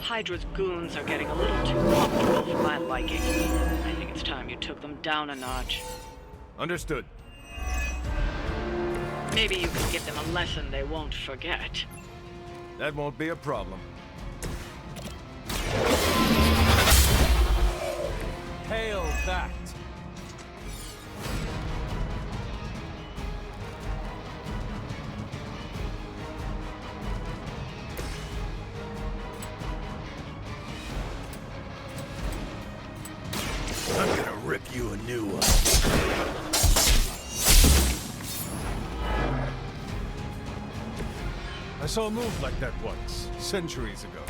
Hydra's goons are getting a little too comfortable for my liking. I think it's time you took them down a notch. Understood. Maybe you can give them a lesson they won't forget. That won't be a problem. Hail that! I'm gonna rip you a new one. I saw a move like that once, centuries ago.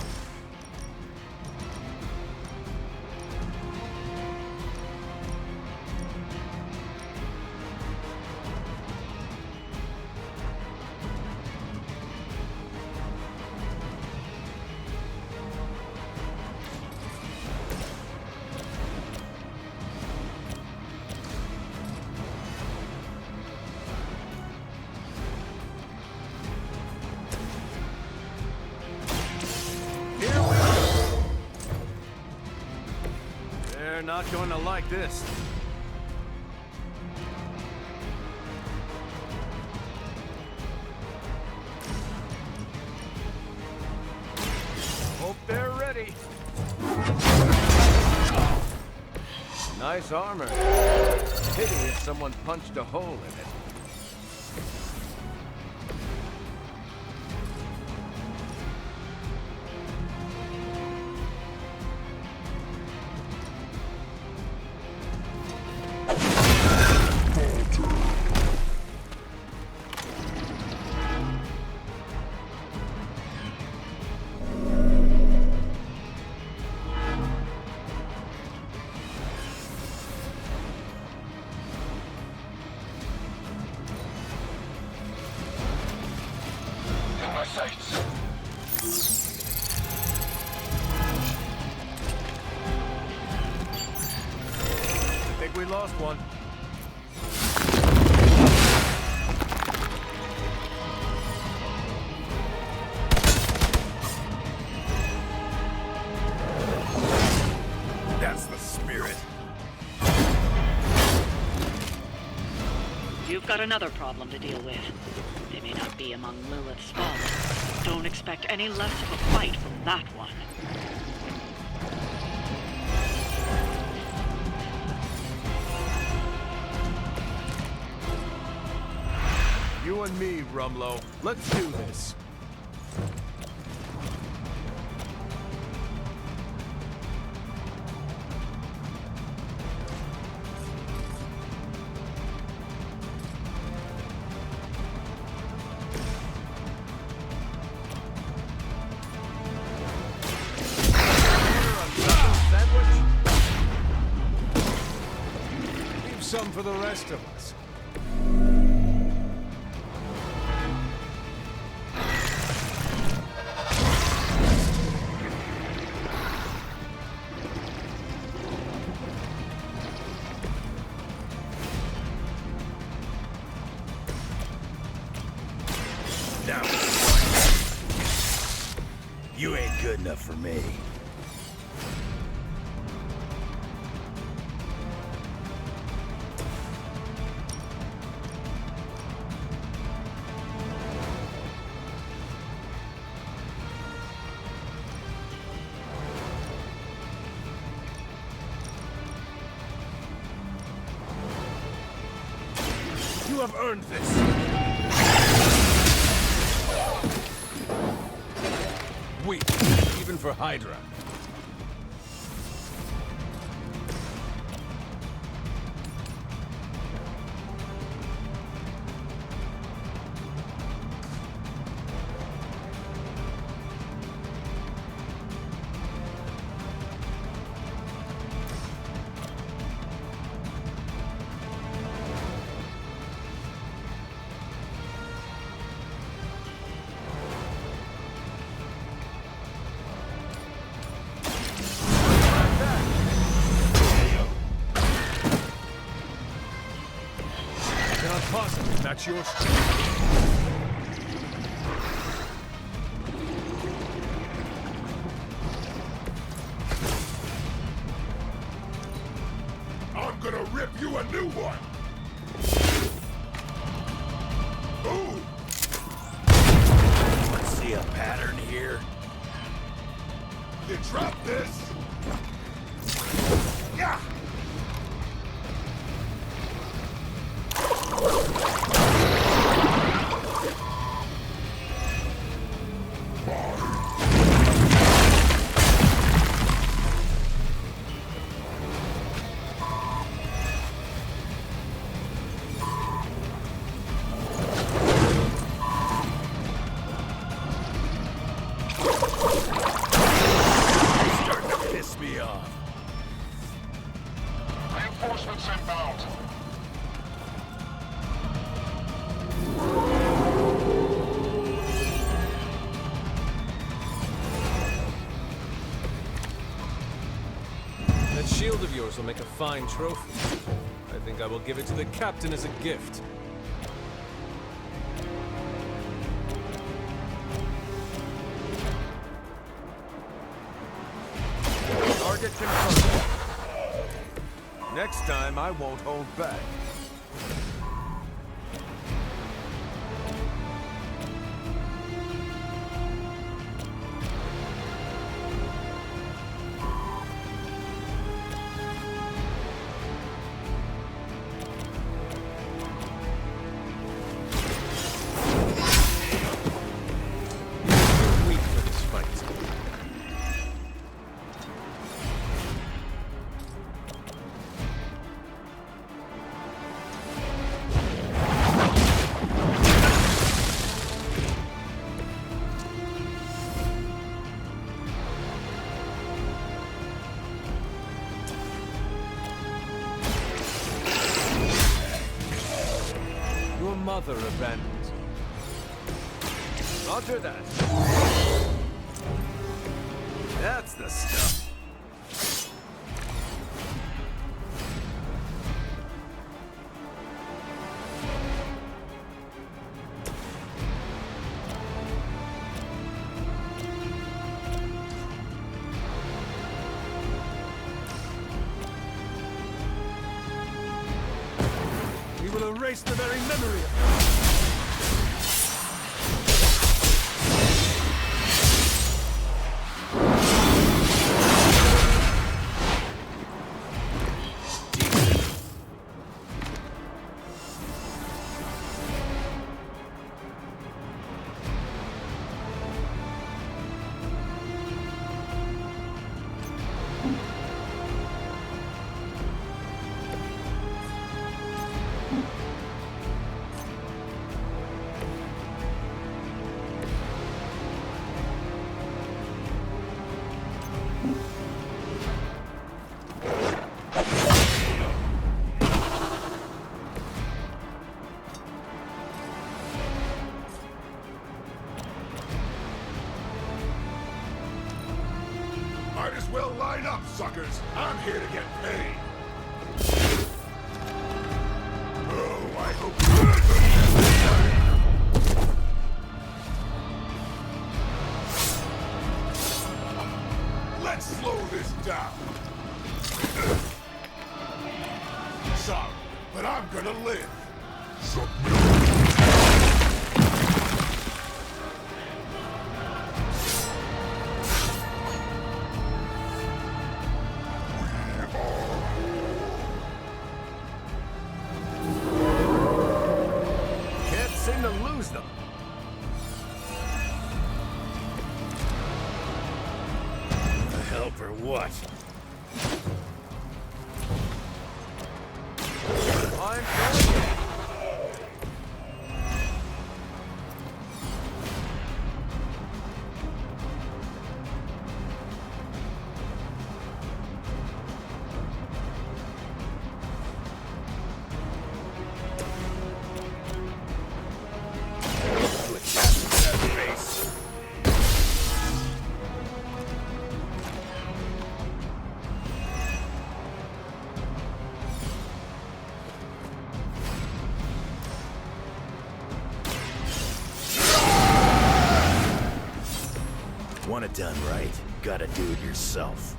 They're not going to like this. Hope they're ready. Nice armor. Pity if someone punched a hole in it. I think we lost one. That's the spirit. You've got another problem to deal with. They may not be among Lilith's followers. Don't expect any less of a fight from that one. You and me, Rumlow. Let's do this. Leave some for the rest of us. Now, you ain't good enough for me. You have earned this. Weak, even for Hydra. Cannot possibly match your strength. rip you a new one! Ooh! Let's see a pattern here. You drop this! Yeah! Starting to piss me off. Reinforcements inbound. That shield of yours will make a fine trophy. I think I will give it to the captain as a gift. Target confirmed. Next time, I won't hold back. Too weak for this fight. Your mother abandons you. Roger that. That's the stuff. We will erase the very memory of it. Might as well line up, suckers. I'm here to get paid. Oh, I hope Let's slow this down. Sorry, but I'm gonna live. Can't seem to lose them. The hell for what? I'm going. Want it done right, gotta do it yourself.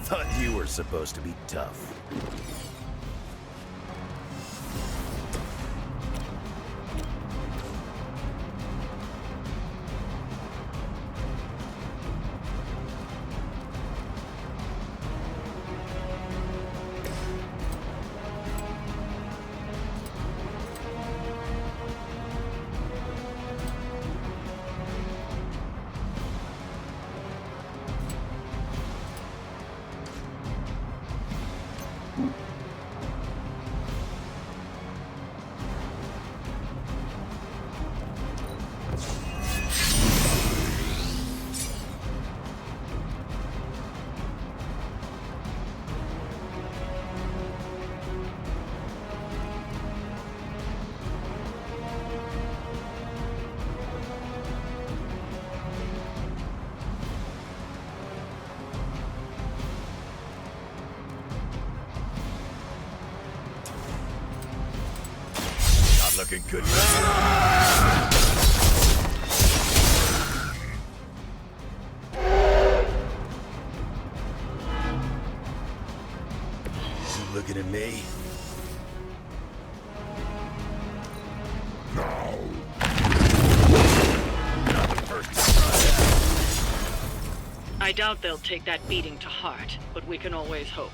Thought you were supposed to be tough. Not looking good. You looking at me? No. Not the first time. I doubt they'll take that beating to heart, but we can always hope.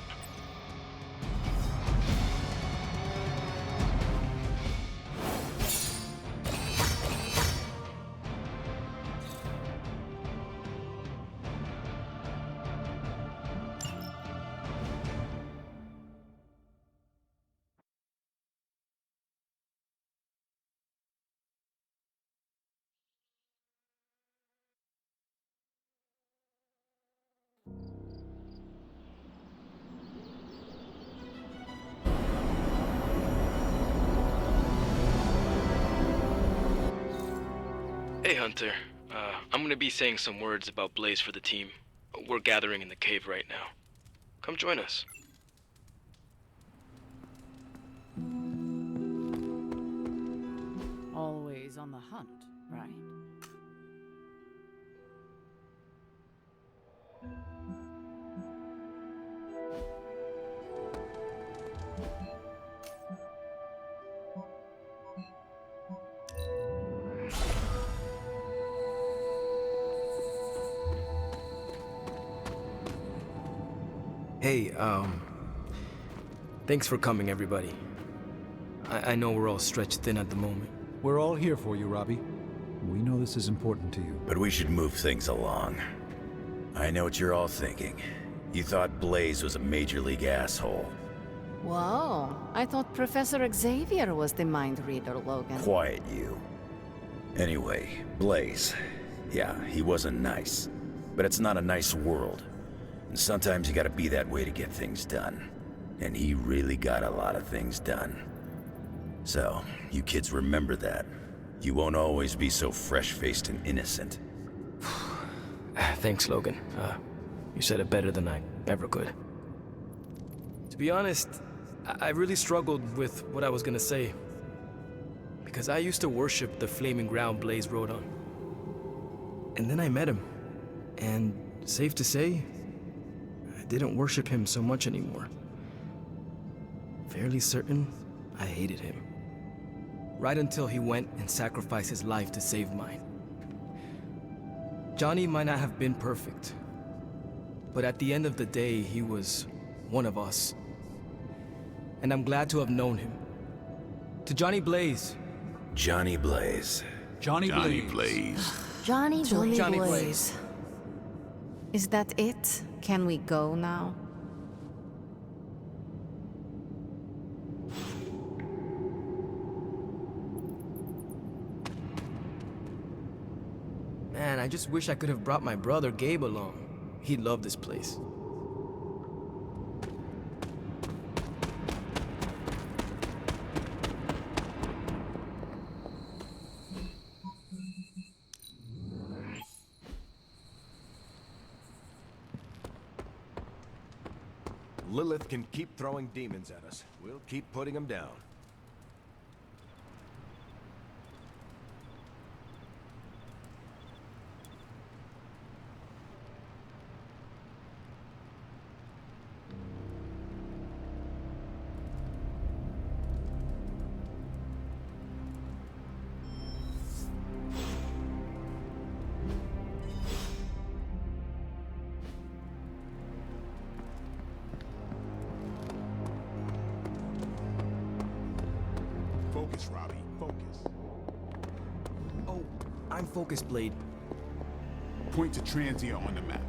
Hey Hunter, I'm gonna be saying some words about Blaze for the team. We're gathering in the cave right now. Come join us. Always on the hunt, right? Hey, thanks for coming, everybody. I know we're all stretched thin at the moment. We're all here for you, Robbie. We know this is important to you. But we should move things along. I know what you're all thinking. You thought Blaze was a major league asshole. Whoa, I thought Professor Xavier was the mind reader, Logan. Quiet, you. Anyway, Blaze. Yeah, he wasn't nice. But it's not a nice world. And sometimes you gotta be that way to get things done. And he really got a lot of things done. So, you kids remember that. You won't always be so fresh-faced and innocent. Thanks, Logan. You said it better than I ever could. To be honest, I really struggled with what I was gonna say. Because I used to worship the flaming ground Blaze rode on. And then I met him. And safe to say, I didn't worship him so much anymore. Fairly certain I hated him. Right until he went and sacrificed his life to save mine. Johnny might not have been perfect, but at the end of the day, he was one of us. And I'm glad to have known him. To Johnny Blaze. Johnny Blaze. Johnny Blaze. Johnny Blaze. Johnny Blaze. Is that it? Can we go now? Man, I just wish I could have brought my brother Gabe along. He'd love this place. Lilith can keep throwing demons at us. We'll keep putting them down. Focus, Robbie. Focus. Oh, I'm focused, Blade. Point to Transia on the map.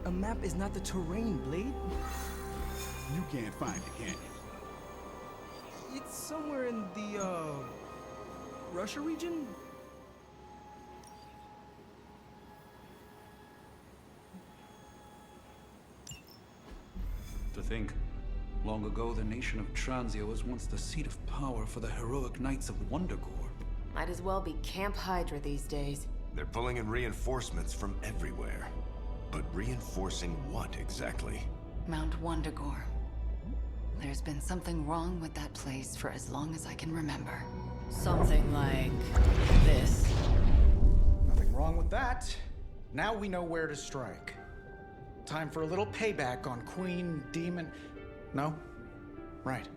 A map is not the terrain, Blade. You can't find it, can you? It's somewhere in the, Russia region? To think, long ago the nation of Transia was once the seat of power for the heroic knights of Wundagore. Might as well be Camp Hydra these days. They're pulling in reinforcements from everywhere. But reinforcing what exactly? Mount Wundagore. There's been something wrong with that place for as long as I can remember. Something like this. Nothing wrong with that. Now we know where to strike. Time for a little payback on Queen, Demon... No? Right.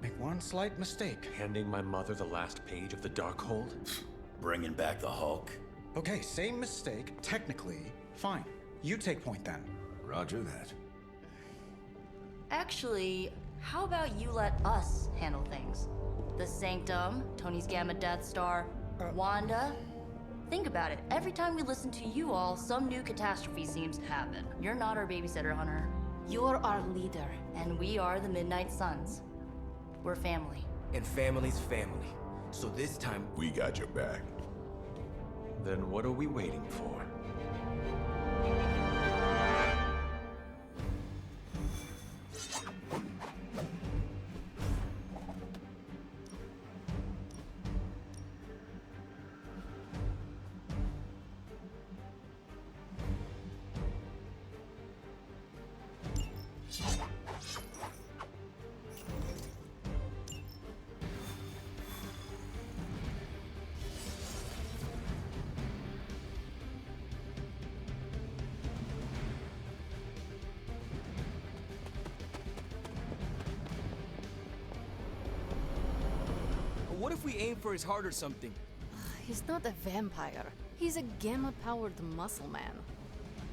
Make one slight mistake. Handing my mother the last page of the Darkhold? Bringing back the Hulk? Okay, same mistake. Technically, fine. You take point then. Roger that. Actually, how about you let us handle things? The Sanctum, Tony's Gamma Death Star, Wanda. Think about it. Every time we listen to you all, some new catastrophe seems to happen. You're not our babysitter, Hunter. You're our leader. And we are the Midnight Suns. We're family. And family's family. So this time... We got your back. Then what are we waiting for? What if we aim for his heart or something? He's not a vampire. He's a gamma-powered muscle man.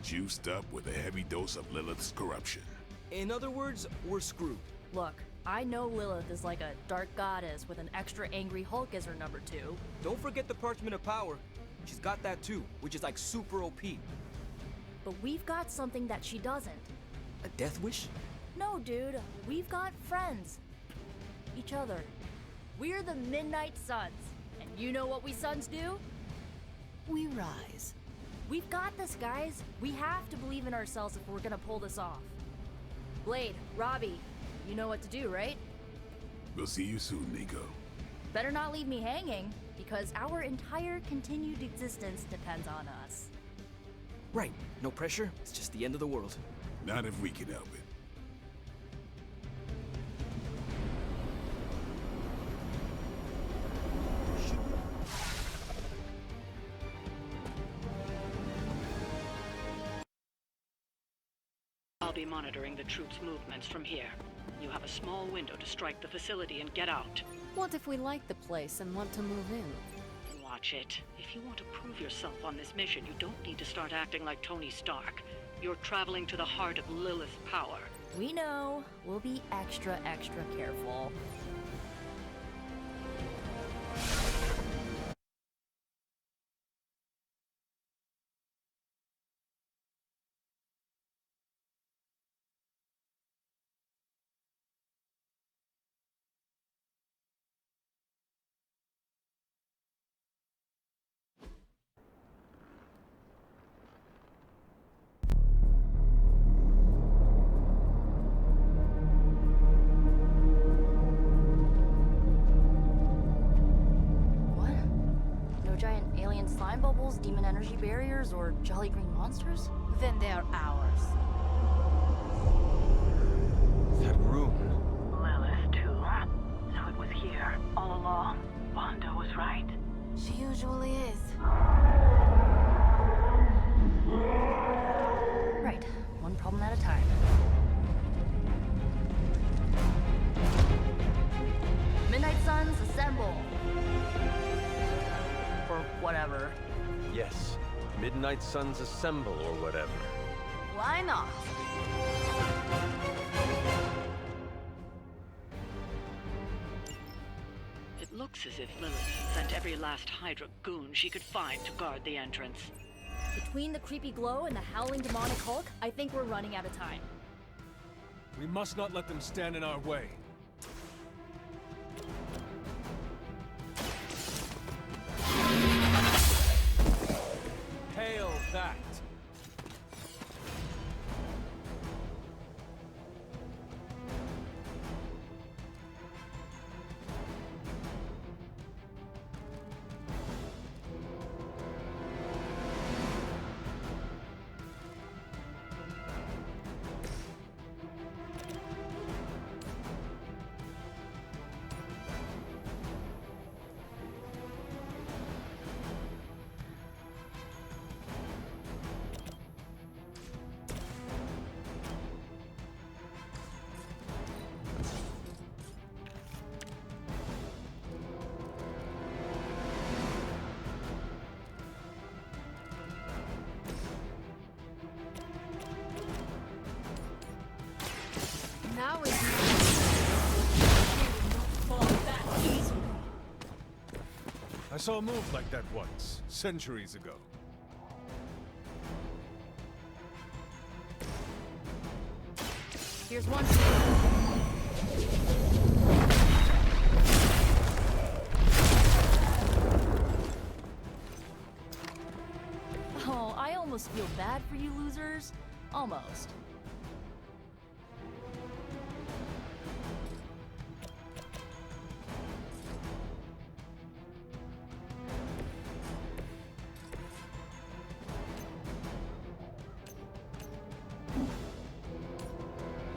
Juiced up with a heavy dose of Lilith's corruption. In other words, we're screwed. Look, I know Lilith is like a dark goddess with an extra angry Hulk as her number 2. Don't forget the Parchment of Power. She's got that too, which is like super OP. But we've got something that she doesn't. A death wish? No, dude. We've got friends. Each other. We're the Midnight Suns. And you know what we Suns do? We rise. We've got this, guys. We have to believe in ourselves if we're gonna pull this off. Blade, Robbie, you know what to do, right? We'll see you soon, Nico. Better not leave me hanging, because our entire continued existence depends on us. Right. No pressure. It's just the end of the world. Not if we can help it. I'll be monitoring the troops' movements from here. You have a small window to strike the facility and get out. What if we like the place and want to move in? Watch it. If you want to prove yourself on this mission, you don't need to start acting like Tony Stark. You're traveling to the heart of Lilith's power. We know. We'll be extra careful. Slime bubbles, demon energy barriers, or jolly green monsters? Then they're ours. That room. Lilith, too. So it was here, all along. Wanda was right. She usually is. Right. One problem at a time. Midnight Suns, assemble! Or whatever. Yes. Midnight Suns assemble or whatever. Why not? looks as if Lilith sent every last Hydra goon she could find to guard the entrance. Between the creepy glow and the howling demonic Hulk, I think we're running out of time. We must not let them stand in our way. Hail that! Now is I saw a move like that once, centuries ago. Here's one. Oh, I almost feel bad for you losers. Almost.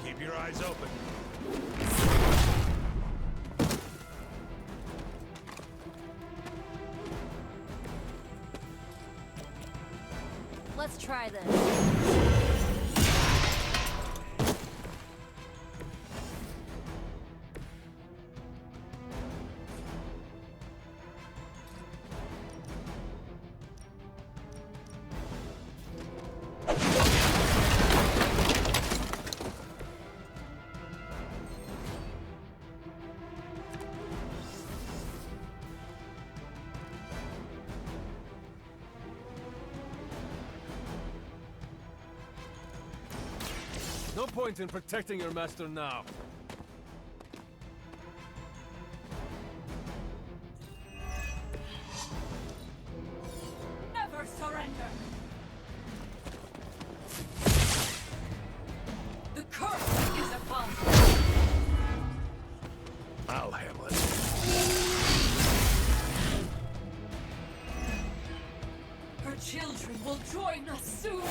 Keep your eyes open. Let's try this. No point in protecting your master now. Never surrender! The curse is upon you! I'll handle it. Her children will join us soon!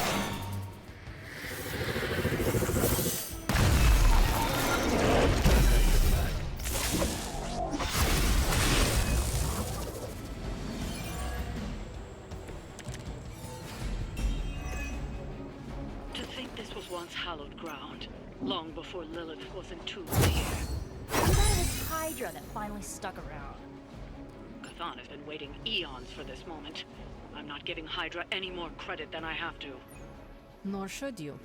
To think this was once hallowed ground, long before Lilith was entombed here. What about this Hydra that finally stuck around? Chthon has been waiting eons for this moment. I'm not giving Hydra any more credit than I have to. Nor should you.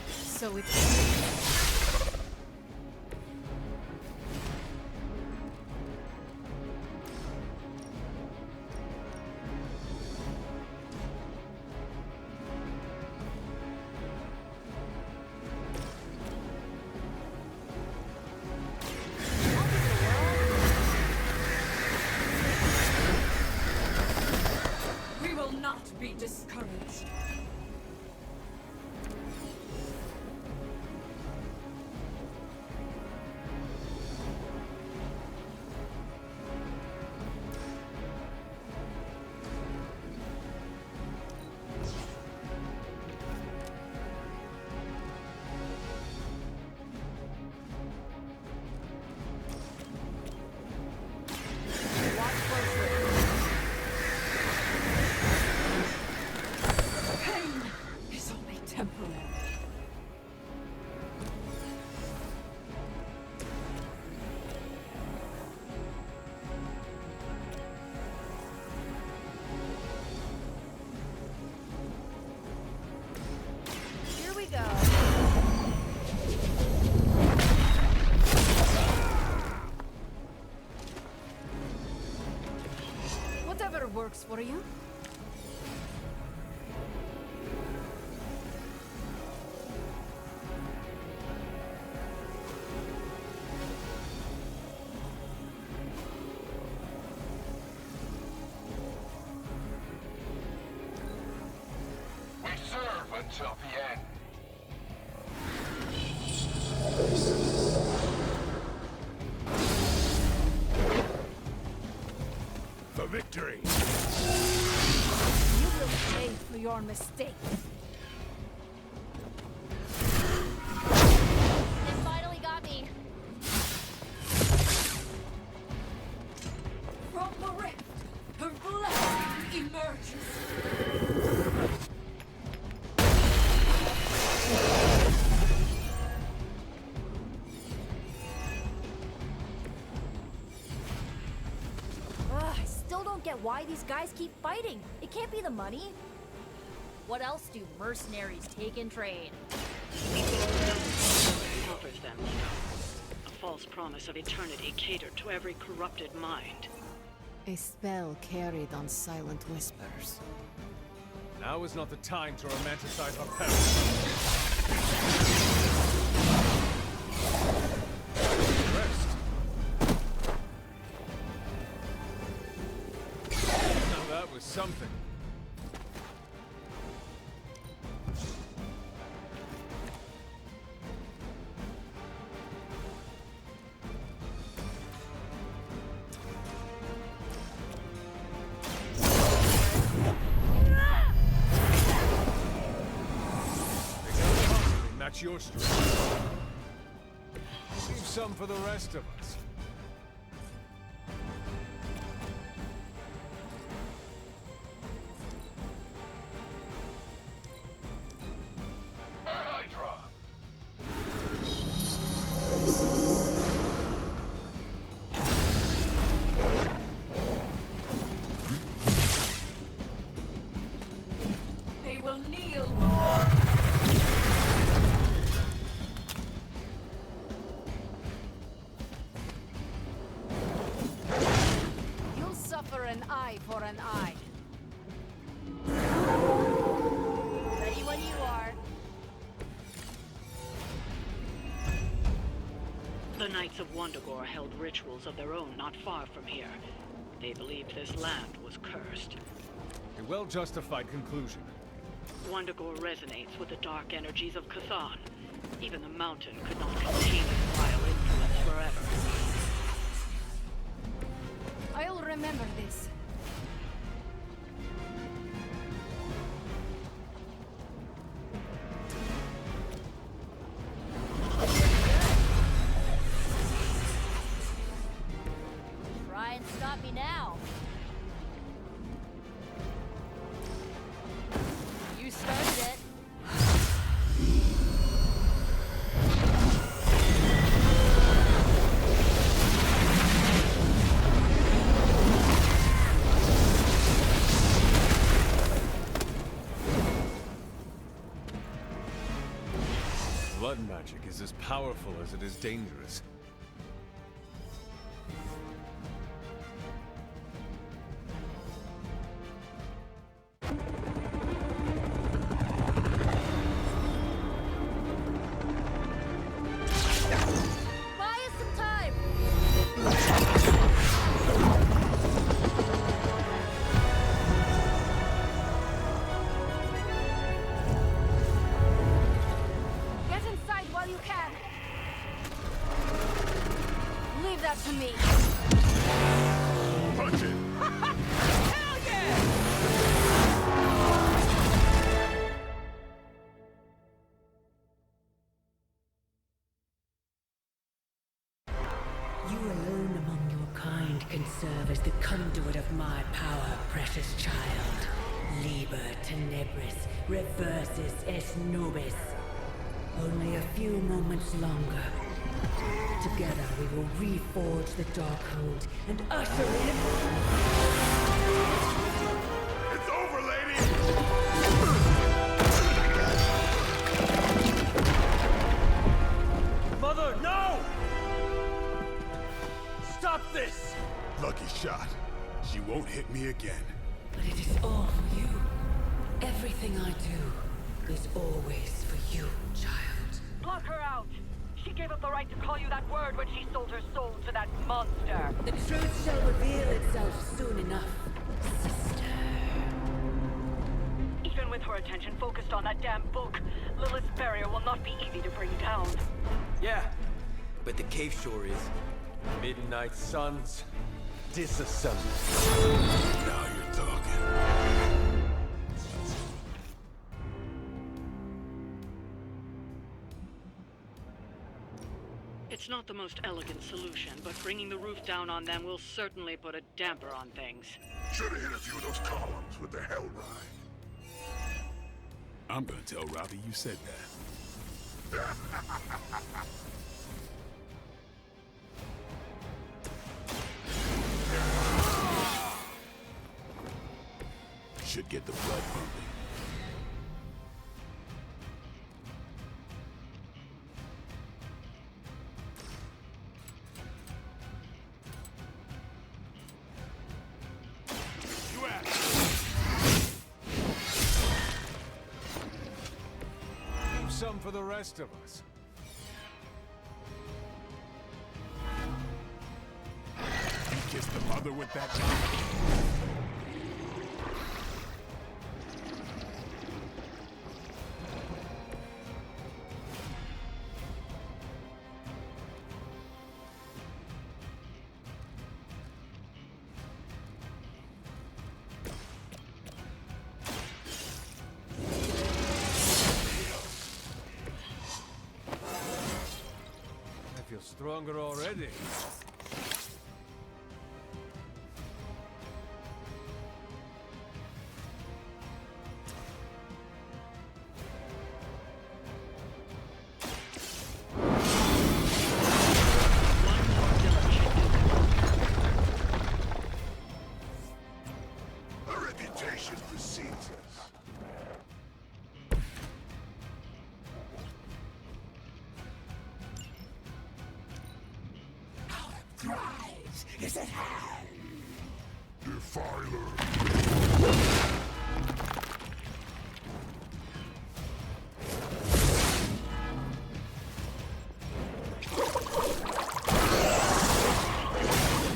So it's... We will not be discouraged. Watch closely. works for you? We serve until the end. For victory! You will pay for your mistake. It finally got me. From the rift, her blast emerges. Ugh, I still don't get why these guys keep fighting. It can't be the money. What else do mercenaries take in trade? Offers them a false promise of eternity catered to every corrupted mind. A spell carried on silent whispers. Now is not the time to romanticize our past. Rest. Now that was something. Match your strength. Leave some for the rest of us. Hydra! They will kneel. You'll suffer an eye for an eye. Ready when you are. The Knights of Wundagore held rituals of their own not far from here. They believed this land was cursed. A well-justified conclusion. Wundagore resonates with the dark energies of Cthon. Even the mountain could not contain its vile influence forever. I'll remember this. Try and stop me now. You started it. Blood magic is as powerful as it is dangerous. Buy us some time. Get inside while you can. Leave that to me. Punch it! Hell yeah! You alone among your kind can serve as the conduit of my power, precious child. Liber tenebris, reversus est nobis. Only a few moments longer. Together we will reforge the Darkhold and usher in... It's over, lady! Mother, no! Stop this! Lucky shot. She won't hit me again. But it is all for you. Everything I do is always for you, child. Block her out! She gave up the right to call you that word when she sold her soul to that monster. The truth shall reveal itself soon enough, sister. Even with her attention focused on that damn book, Lilith's barrier will not be easy to bring down. Yeah, but the cave sure is. Midnight Suns, disassemble. Now you're talking. It's not the most elegant solution, but bringing the roof down on them will certainly put a damper on things. Should have hit a few of those columns with the hell ride. I'm gonna tell Robbie you said that. Should get the blood pumping. Some for the rest of us. You kissed the mother with that? I feel stronger already. A reputation precedes us. Prize is at hand. Defiler.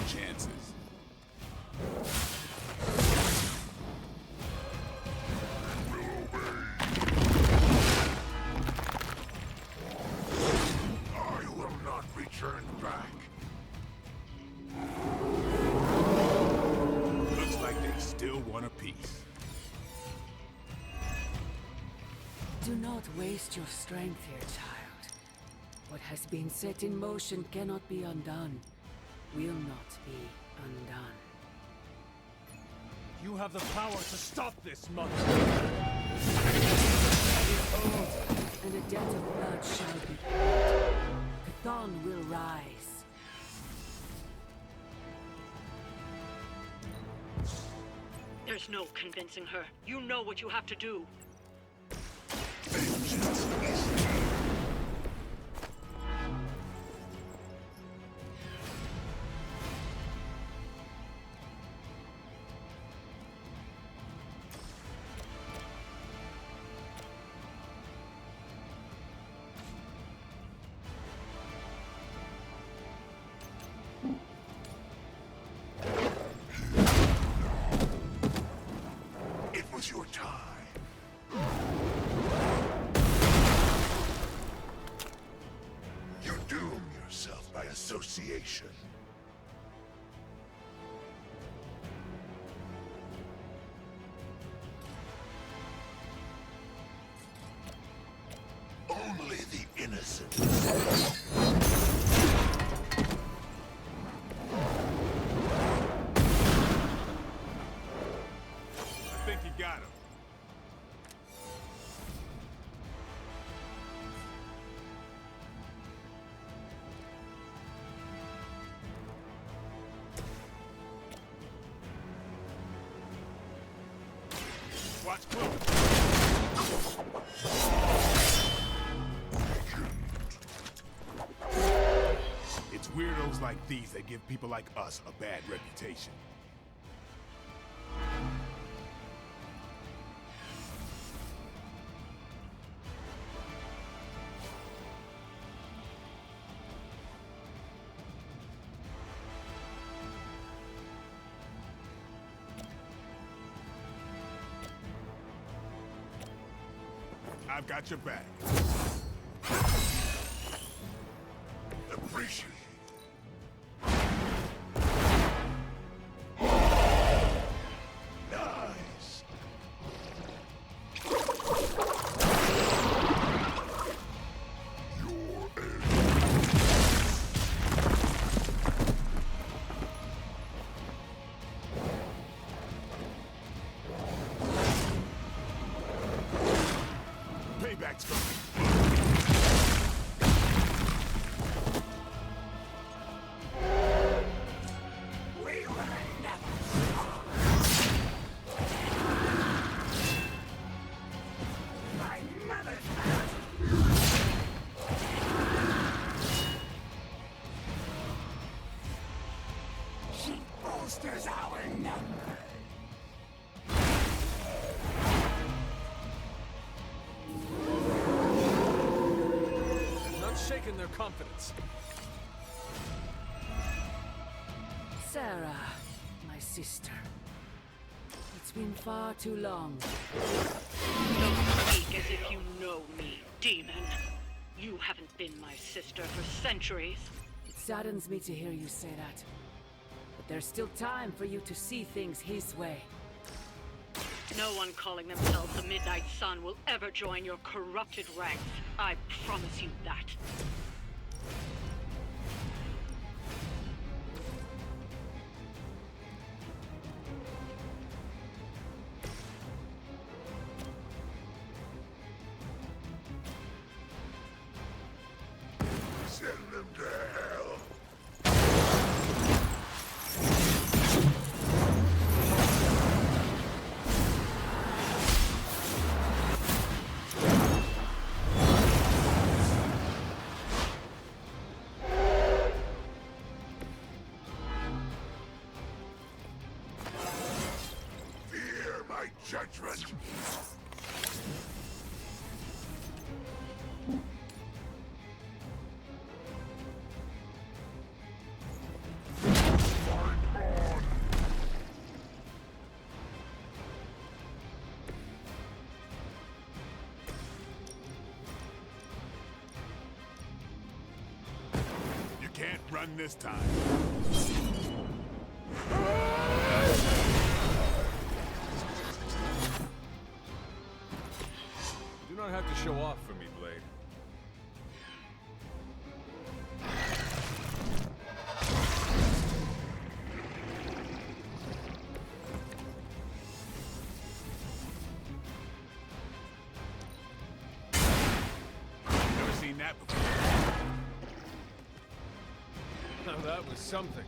Chances. I will not return back. Looks like they still want a piece. Do not waste your strength here, child. What has been set in motion cannot be undone. Will not be undone. You have the power to stop this monster. And a debt of blood shall be paid. Chthon will rise. There's no convincing her. You know what you have to do. It was your time. You doom yourself by association. Only the innocent. I think you got him. Watch close. It's weirdos like these that give people like us a bad reputation. I've got your back. Appreciate it. Nice. Payback's coming. She bolsters our number. I'm not shaking their confidence. Sarah, my sister. It's been far too long. Don't speak as if you know me, demon. You haven't been my sister for centuries. It saddens me to hear you say that. But there's still time for you to see things his way. No one calling themselves the Midnight Sun will ever join your corrupted ranks. I promise you that. Send them to hell. Fear my judgment. You can't run this time. You do not have to show off for me, Blade. Never seen that before. Now that was something.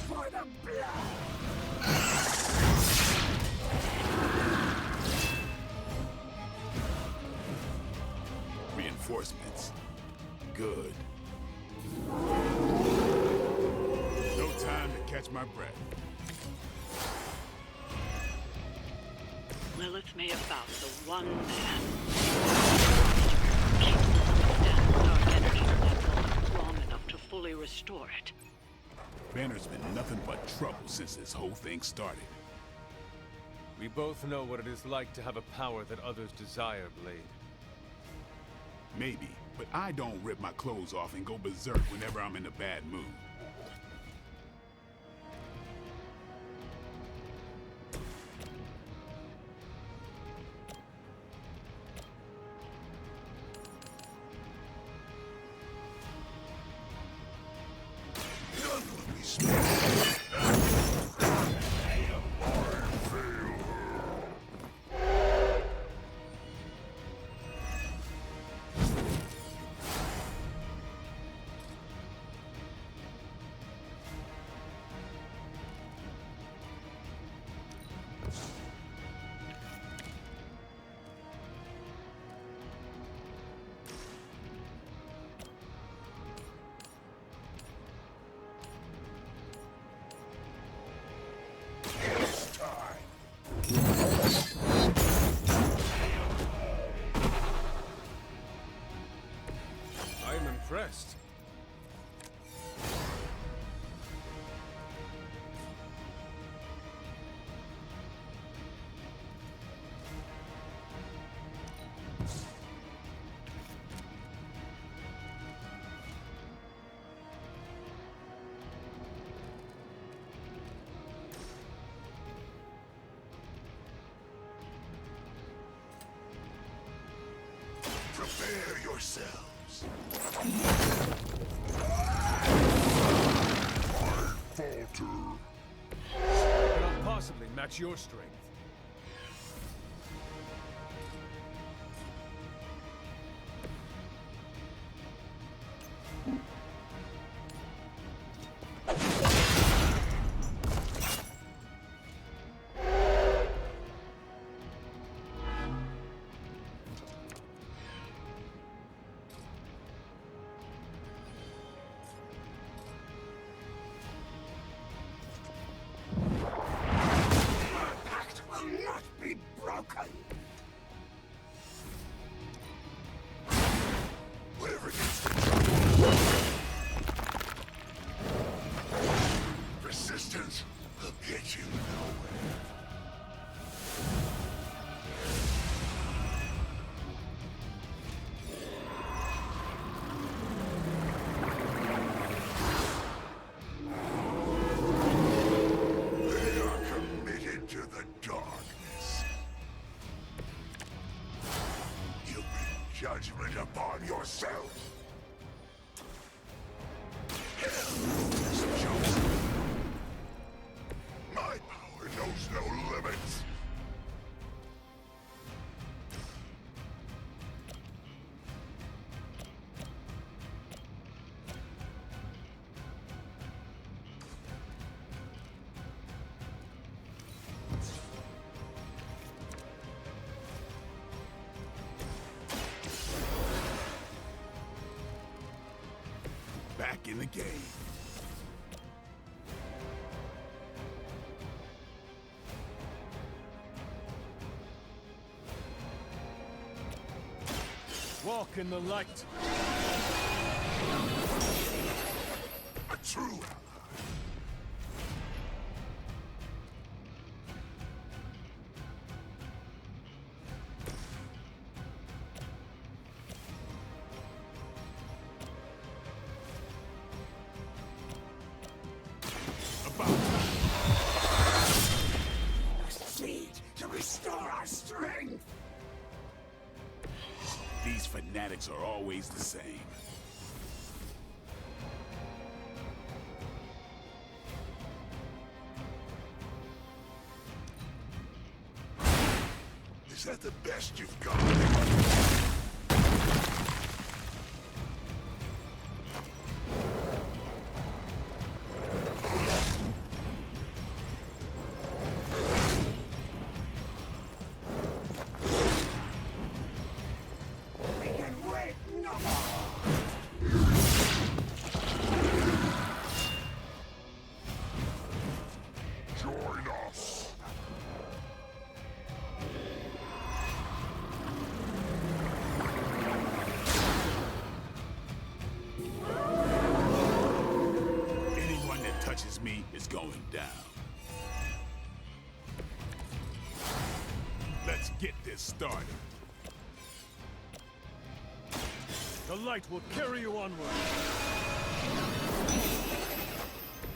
For the blood. Reinforcements. Good. No time to catch my breath. Lilith may have found the one man capable of withstanding our energy level long enough to fully restore it. Banner's been nothing but trouble since this whole thing started. We both know what it is like to have a power that others desire, Blade. Maybe, but I don't rip my clothes off and go berserk whenever I'm in a bad mood. None will be spared. It's time. I am impressed. Prepare yourselves. I falter. Cannot possibly match your strength. Resistance will get you nowhere. They are committed to the darkness. You bring judgment upon yourself. Hell is chosen. My power knows no limits. Back in the game. Walk in the light. A true ally. About time. Proceed to restore our strength. These fanatics are always the same. Is that the best you've got? Join us. Anyone that touches me is going down. Let's get this started. The light will carry you onward.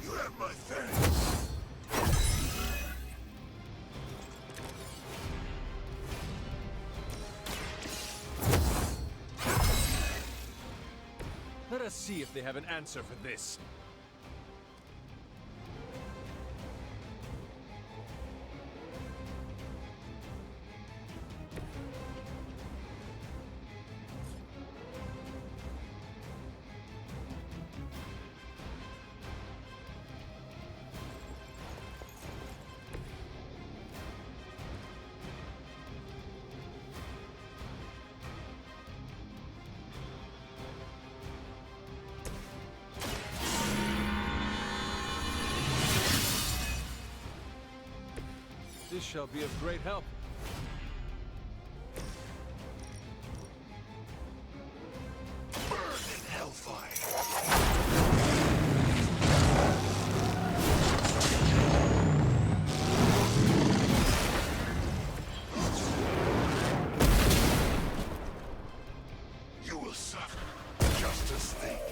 You have my thanks. Let us see if they have an answer for this. This shall be of great help. Burn in hellfire. You will suffer just as they did.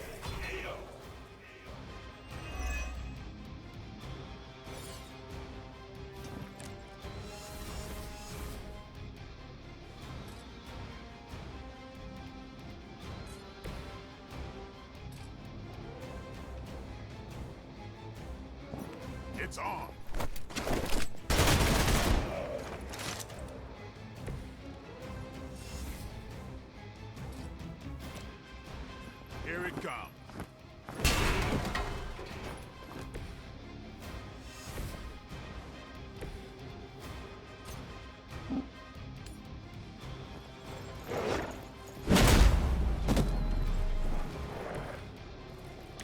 It's on. Here it comes.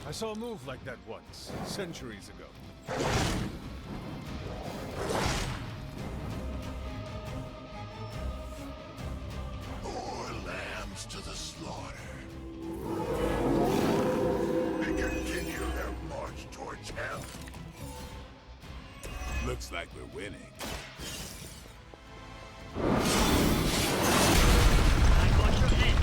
I saw a move like that once, centuries ago. More lambs to the slaughter. They continue their march towards hell. Looks like we're winning. I got your head.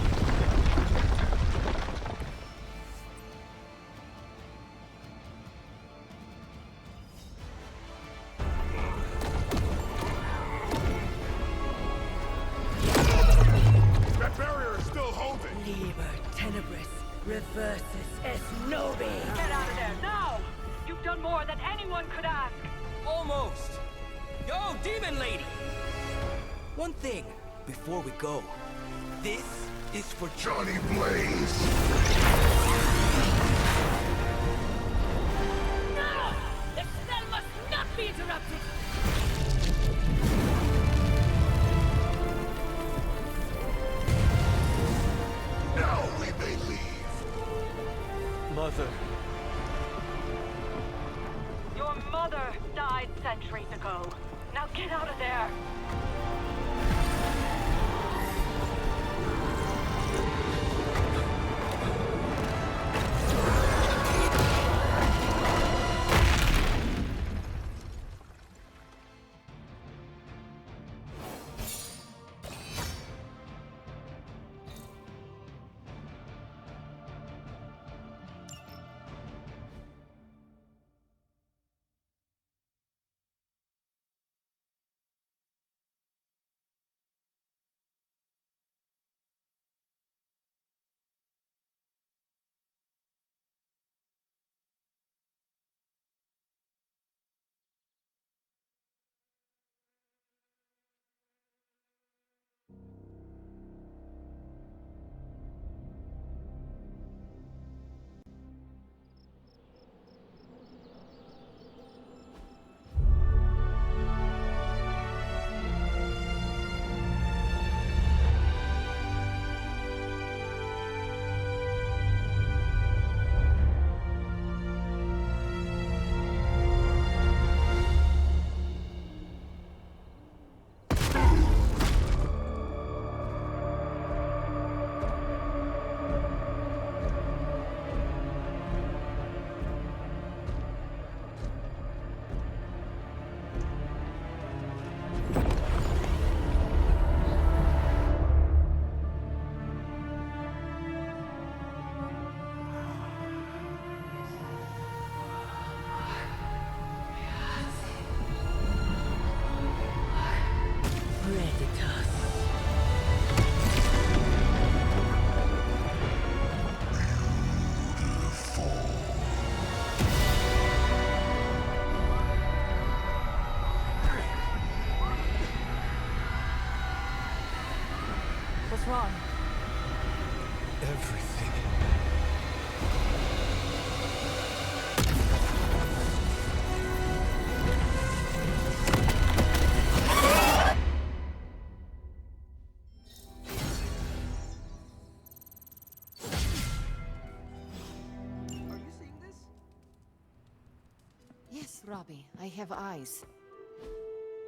That barrier is still holding. Liber tenebris reversus es nobi. Get out of there, now! You've done more than anyone could ask. Almost. Yo, demon lady! One thing before we go. This is for Johnny Blaze. No! The spell must not be interrupted! Now we may leave. Mother. Your mother died centuries ago. Now get out of there. What's wrong? Everything. Yes, Robbie, I have eyes.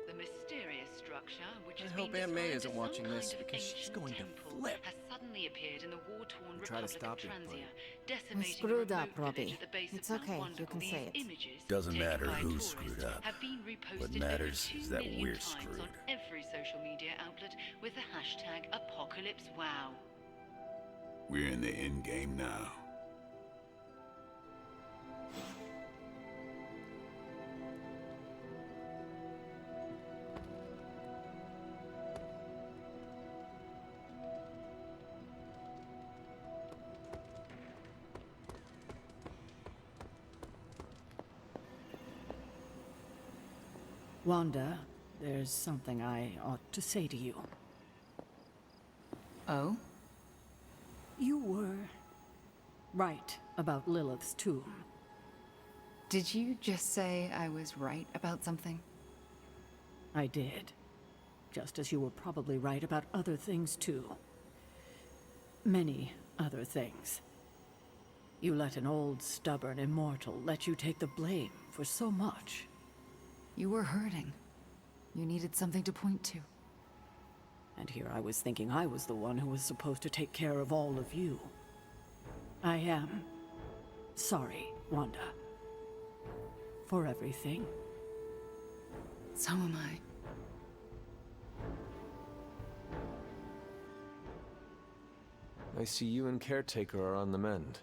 The mysterious structure, which has I hope been Aunt May described isn't as watching some this kind of because she's ancient going to temple, flip. has suddenly appeared in the war-torn Try to Republic stop of it, Transia, We decimating screwed a up, remote village Robbie. at the base It's of Mount okay, Wanda. you can These say it. images, Doesn't taken matter by who tourists, screwed up. have been reposted What over matters 2 is that million we're times screwed. on every social media outlet with the hashtag #ApocalypseWow. We're in the end game now. Wanda, there's something I ought to say to you. Oh? You were right about Lilith's tomb. Did you just say I was right about something? I did. Just as you were probably right about other things, too. Many other things. You let an old, stubborn immortal let you take the blame for so much. You were hurting. You needed something to point to. And here I was thinking I was the one who was supposed to take care of all of you. I am sorry, Wanda. For everything. So am I. I see you and Caretaker are on the mend.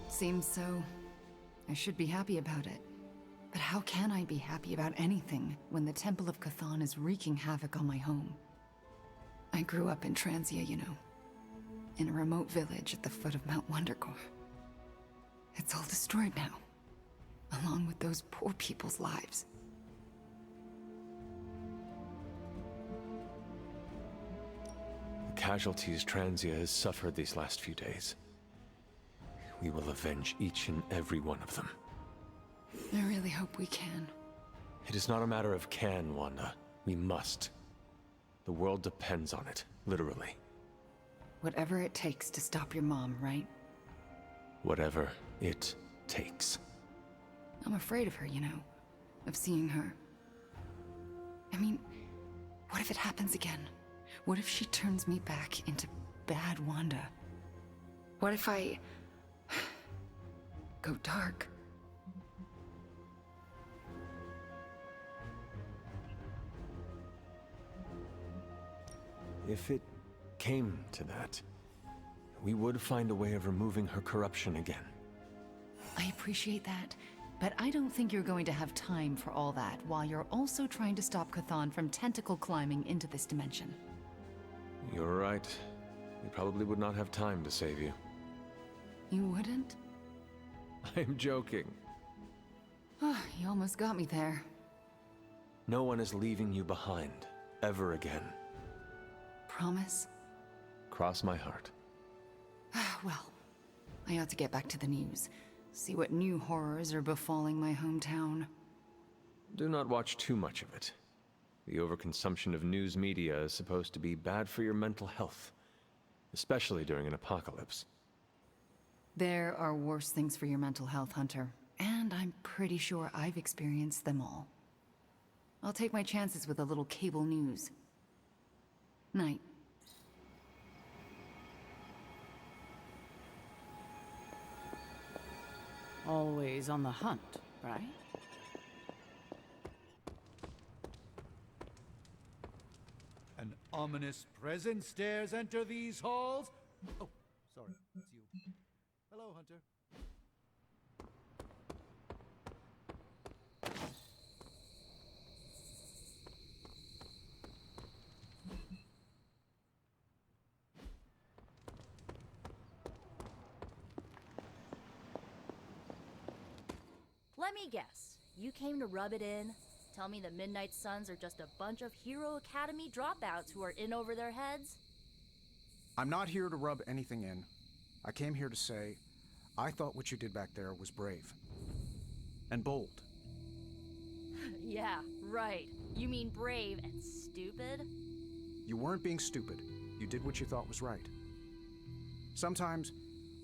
Seems so. I should be happy about it. But how can I be happy about anything when the Temple of Chthon is wreaking havoc on my home? I grew up in Transia, you know. In a remote village at the foot of Mount Wondergore. It's all destroyed now. Along with those poor people's lives. The casualties Transia has suffered these last few days. We will avenge each and every one of them. I really hope we can. It is not a matter of can, Wanda. We must. The world depends on it, literally. Whatever it takes to stop your mom, right? Whatever it takes. I'm afraid of her, you know. Of seeing her. I mean, what if it happens again? What if she turns me back into bad Wanda? What if I go dark? If it came to that, we would find a way of removing her corruption again. I appreciate that, but I don't think you're going to have time for all that while you're also trying to stop Chthon from tentacle climbing into this dimension. You're right. We probably would not have time to save you. You wouldn't? I'm joking. You almost got me there. No one is leaving you behind, ever again. Promise? Cross my heart. Well, I ought to get back to the news. See what new horrors are befalling my hometown. Do not watch too much of it. The overconsumption of news media is supposed to be bad for your mental health, especially during an apocalypse. There are worse things for your mental health, Hunter. And I'm pretty sure I've experienced them all. I'll take my chances with a little cable news. Night. Always on the hunt, right? An ominous presence dares enter these halls? Oh, sorry, it's you. Hello, Hunter. Let me guess. You came to rub it in? Tell me the Midnight Suns are just a bunch of Hero Academy dropouts who are in over their heads? I'm not here to rub anything in. I came here to say, I thought what you did back there was brave. And bold. Yeah, right. You mean brave and stupid? You weren't being stupid. You did what you thought was right. Sometimes,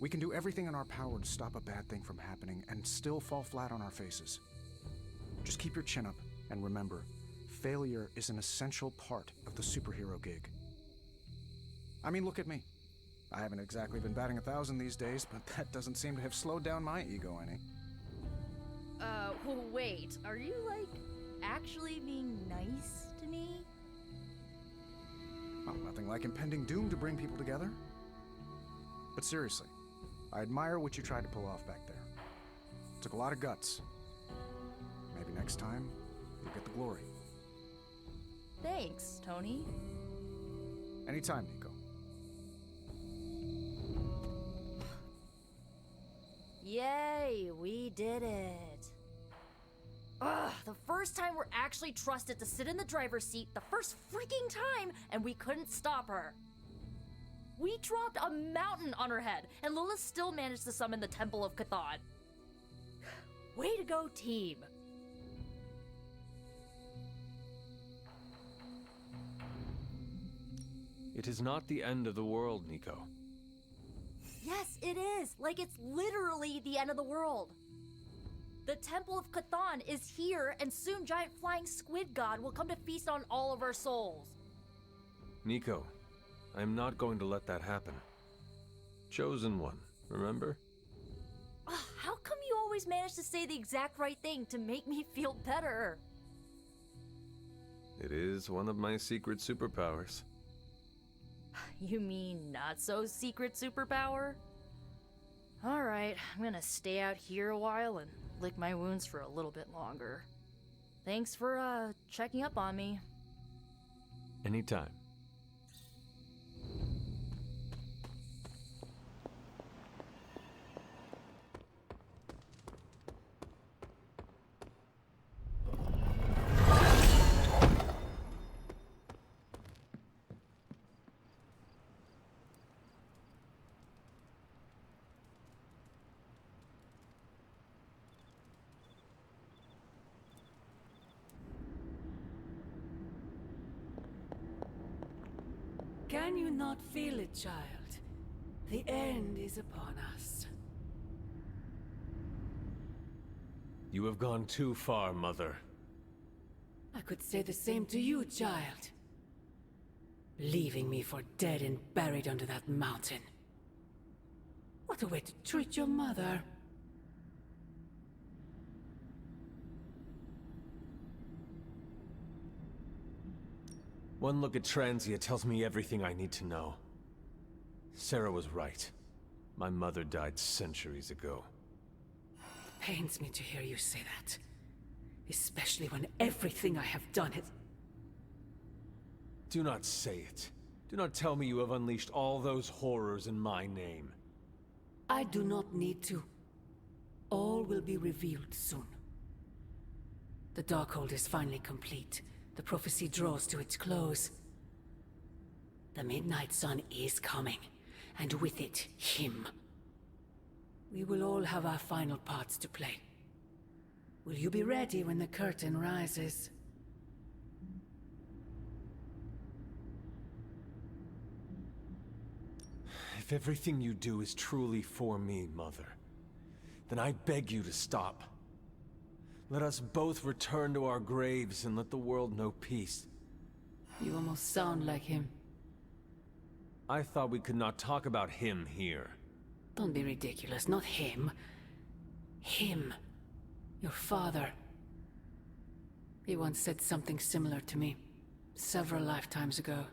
we can do everything in our power to stop a bad thing from happening and still fall flat on our faces. Just keep your chin up and remember, failure is an essential part of the superhero gig. I mean, look at me. I haven't exactly been batting 1,000 these days, but that doesn't seem to have slowed down my ego any. Well, wait. Are you, like, actually being nice to me? Well, nothing like impending doom to bring people together. But seriously, I admire what you tried to pull off back there. It took a lot of guts. Maybe next time, you'll get the glory. Thanks, Tony. Anytime, Nico. Yay, we did it. Ugh, the first time we're actually trusted to sit in the driver's seat, the first freaking time, and we couldn't stop her. We dropped a mountain on her head, and Lilith still managed to summon the Temple of Chthon. Way to go, team. It is not the end of the world, Nico. Yes, it is. Like, it's literally the end of the world. The Temple of Chthon is here, and soon giant flying squid god will come to feast on all of our souls. Nico, I am not going to let that happen. Chosen one, remember? How come you always manage to say the exact right thing to make me feel better? It is one of my secret superpowers. You mean not so secret superpower? Alright, I'm gonna stay out here a while and lick my wounds for a little bit longer. Thanks for, checking up on me. Anytime. Can you not feel it, child? The end is upon us. You have gone too far, Mother. I could say the same to you, child. Leaving me for dead and buried under that mountain. What a way to treat your mother. One look at Transia tells me everything I need to know. Sarah was right. My mother died centuries ago. It pains me to hear you say that. Especially when everything I have done has... Do not say it. Do not tell me you have unleashed all those horrors in my name. I do not need to. All will be revealed soon. The Darkhold is finally complete. The prophecy draws to its close. The Midnight Sun is coming, and with it, him. We will all have our final parts to play. Will you be ready when the curtain rises? If everything you do is truly for me, Mother, then I beg you to stop. Let us both return to our graves and let the world know peace. You almost sound like him. I thought we could not talk about him here. Don't be ridiculous, not him. Him. Your father. He once said something similar to me, several lifetimes ago.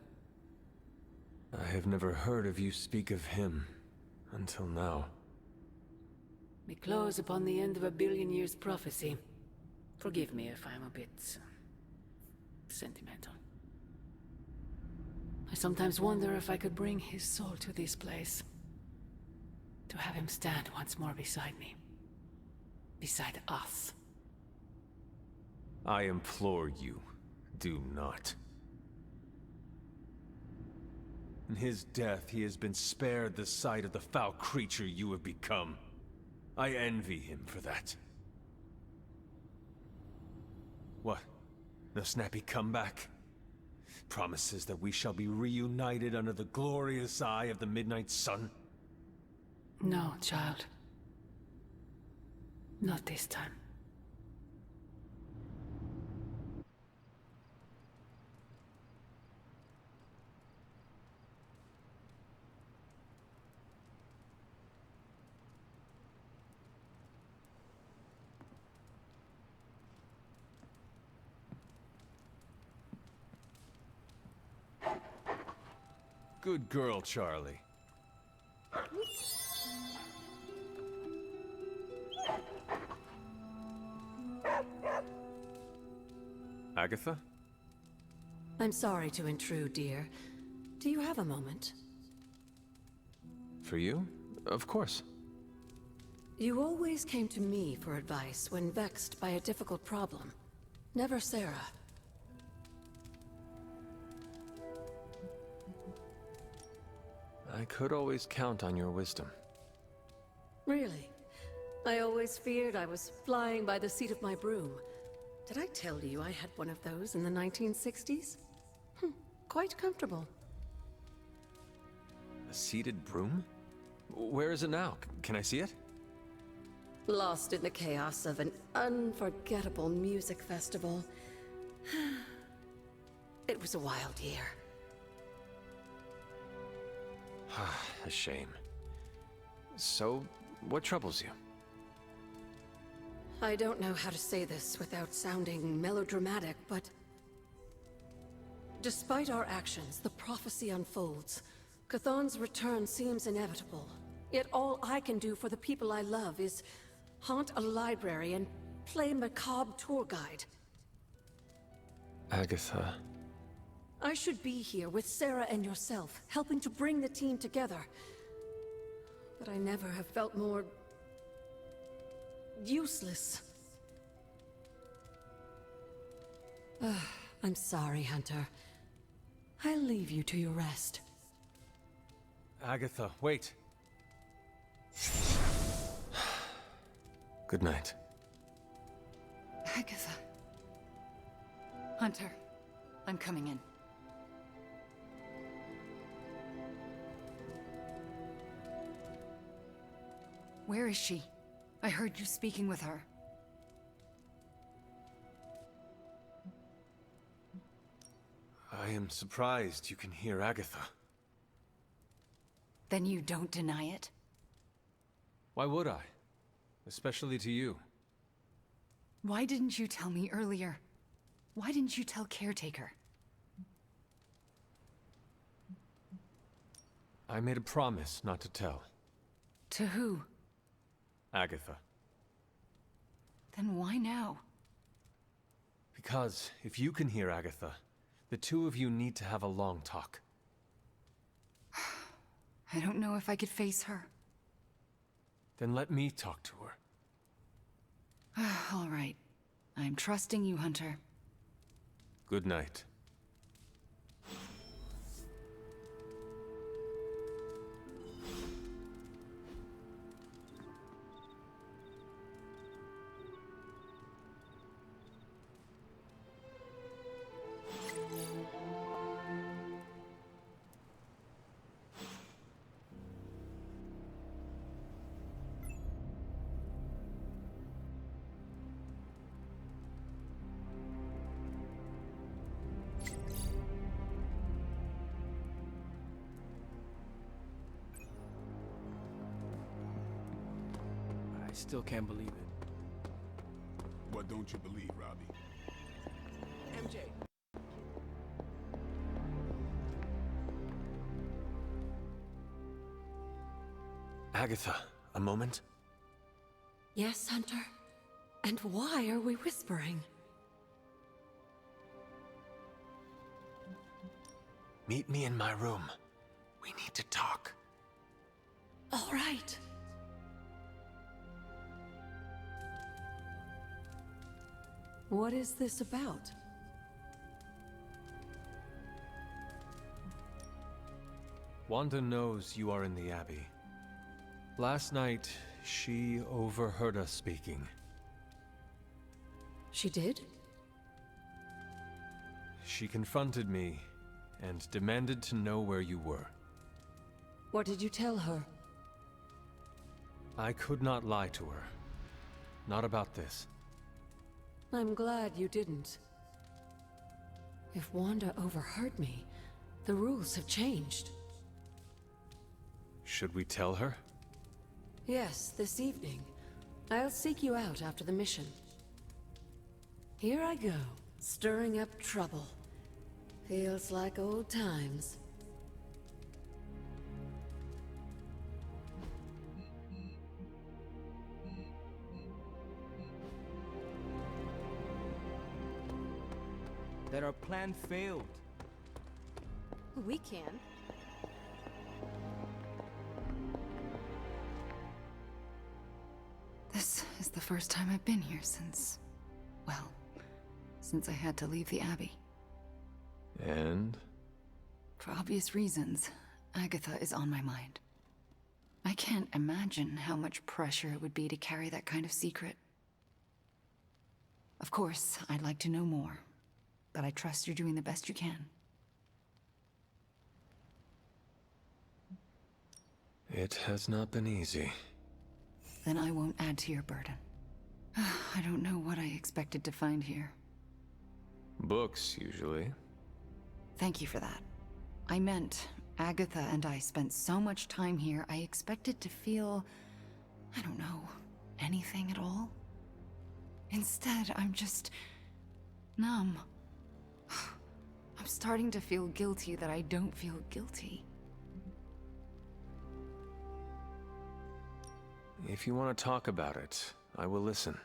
I have never heard of you speak of him, until now. We close upon the end of a billion years prophecy. Forgive me if I'm a bit... sentimental. I sometimes wonder if I could bring his soul to this place. To have him stand once more beside me. Beside us. I implore you, do not. In his death, he has been spared the sight of the foul creature you have become. I envy him for that. What? No snappy comeback? Promises that we shall be reunited under the glorious eye of the Midnight Sun? No, child. Not this time. Good girl, Charlie. Agatha? I'm sorry to intrude, dear. Do you have a moment? For you? Of course. You always came to me for advice when vexed by a difficult problem. Never Sarah. I could always count on your wisdom. Really? I always feared I was flying by the seat of my broom. Did I tell you I had one of those in the 1960s? Quite comfortable. A seated broom? Where is it now? Can I see it? Lost in the chaos of an unforgettable music festival. It was a wild year. A shame. So, what troubles you? I don't know how to say this without sounding melodramatic, but... despite our actions, the prophecy unfolds. Chthon's return seems inevitable. Yet all I can do for the people I love is haunt a library and play macabre tour guide. Agatha... I should be here with Sarah and yourself, helping to bring the team together. But I never have felt more... useless. I'm sorry, Hunter. I'll leave you to your rest. Agatha, wait. Good night. Agatha. Hunter, I'm coming in. Where is she? I heard you speaking with her. I am surprised you can hear Agatha. Then you don't deny it? Why would I? Especially to you. Why didn't you tell me earlier? Why didn't you tell Caretaker? I made a promise not to tell. To who? Agatha. Then why now? Because if you can hear Agatha, the two of you need to have a long talk. I don't know if I could face her. Then let me talk to her. All right. I'm trusting you, Hunter. Good night. I still can't believe it. What don't you believe, Robbie? MJ. Agatha, a moment? Yes, Hunter? And why are we whispering? Meet me in my room. We need to talk. All right. What is this about? Wanda knows you are in the Abbey. Last night, she overheard us speaking. She did? She confronted me and demanded to know where you were. What did you tell her? I could not lie to her. Not about this. I'm glad you didn't. If Wanda overheard me, the rules have changed. Should we tell her? Yes, this evening. I'll seek you out after the mission. Here I go, stirring up trouble. Feels like old times. That our plan failed. We can. the first time I've been here since... well, since I had to leave the Abbey. And? For obvious reasons, Agatha is on my mind. I can't imagine how much pressure it would be to carry that kind of secret. Of course, I'd like to know more, but I trust you're doing the best you can. It has not been easy. Then I won't add to your burden. I don't know what I expected to find here. Books, usually. Thank you for that. I meant, Agatha and I spent so much time here, I expected to feel... I don't know, anything at all? Instead, I'm just... numb. I'm starting to feel guilty that I don't feel guilty. If you want to talk about it, I will listen.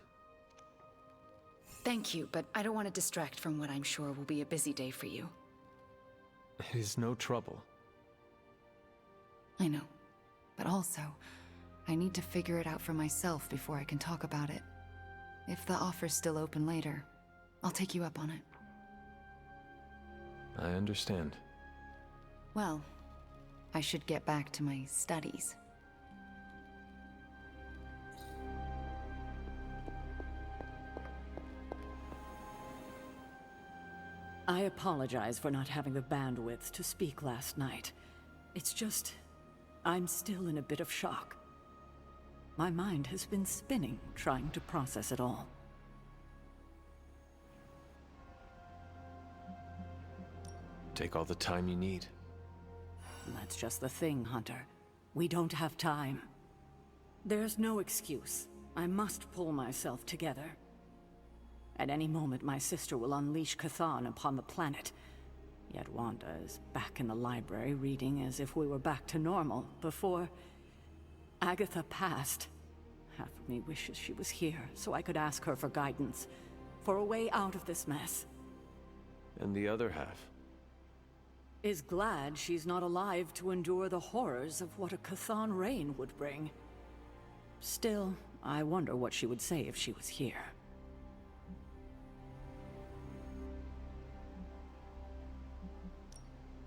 Thank you, but I don't want to distract from what I'm sure will be a busy day for you. It is no trouble. I know. But also, I need to figure it out for myself before I can talk about it. If the offer's still open later, I'll take you up on it. I understand. Well, I should get back to my studies. I apologize for not having the bandwidth to speak last night. It's just... I'm still in a bit of shock. My mind has been spinning, trying to process it all. Take all the time you need. That's just the thing, Hunter. We don't have time. There's no excuse. I must pull myself together. At any moment, my sister will unleash Chthon upon the planet. Yet Wanda is back in the library reading as if we were back to normal before Agatha passed. Half of me wishes she was here so I could ask her for guidance, for a way out of this mess. And the other half? Is glad she's not alive to endure the horrors of what a Chthon reign would bring. Still, I wonder what she would say if she was here.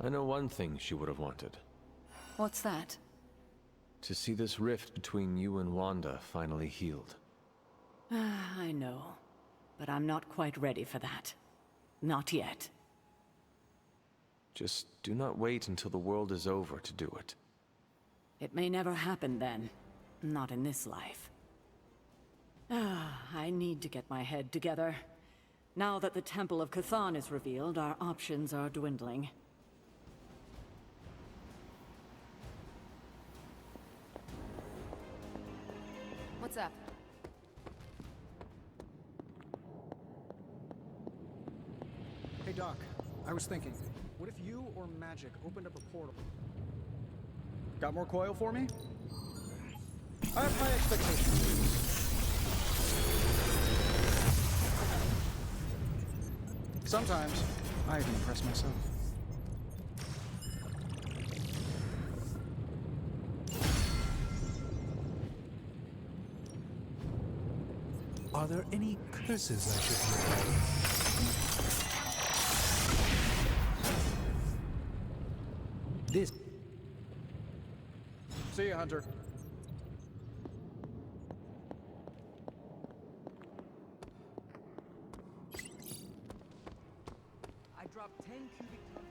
I know one thing she would have wanted. What's that? To see this rift between you and Wanda finally healed. I know, but I'm not quite ready for that. Not yet. Just do not wait until the world is over to do it. It may never happen then. Not in this life. I need to get my head together. Now that the Temple of Chthon is revealed, our options are dwindling. What's up? Hey Doc, I was thinking, what if you or magic opened up a portal? Got more coil for me? I have high expectations. Sometimes, I even impress myself. Are there any curses I should know? This. See ya, Hunter. I dropped 10 cubic tons.